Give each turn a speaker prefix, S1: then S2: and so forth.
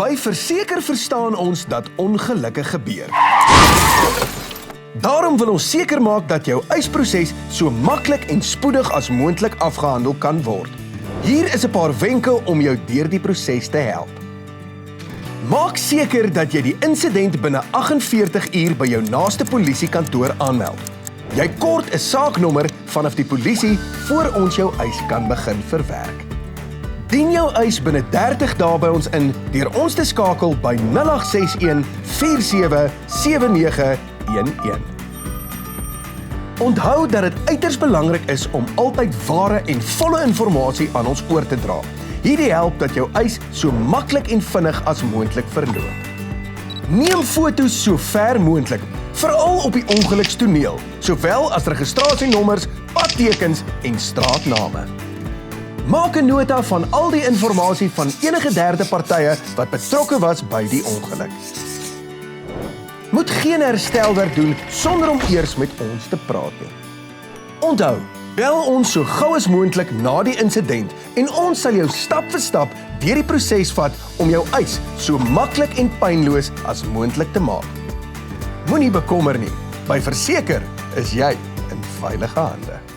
S1: By verseker verstaan ons dat ongelukke gebeur. Daarom wil ons seker maak dat jou eisproses so maklik en spoedig as moontlik afgehandel kan word. Hier is 'n paar wenke om jou deur die proses te help. Maak seker dat jy die insident binne 48 uur by jou naaste polisiekantoor aanmeld. Jy kort 'n saaknommer vanaf die polisie voor ons jou eis kan begin verwerk. Dien jou eis binne 30 dae by ons in deur ons te skakel by 0861 47 7911. Onthou dat dit uiters belangrik is om altyd ware en volle inligting aan ons oor te dra. Hierdie help dat jou eis so maklik en vinnig as moontlik verloop. Neem foto's so ver moontlik, veral op die ongelukstoneel, sowel as registrasienommers, padtekens en straatname. Maak 'n nota van al die inligting van enige derde partye wat betrokke was by die ongeluk. Moet geen herstelwerk doen sonder om eers met ons te praat nie. Onthou, bel ons so gou as moontlik na die insident en ons sal jou stap vir stap deur die proses vat om jou eis so maklik en pynloos as moontlik te maak. Moenie bekommer nie. By verseker is jy in veilige hande.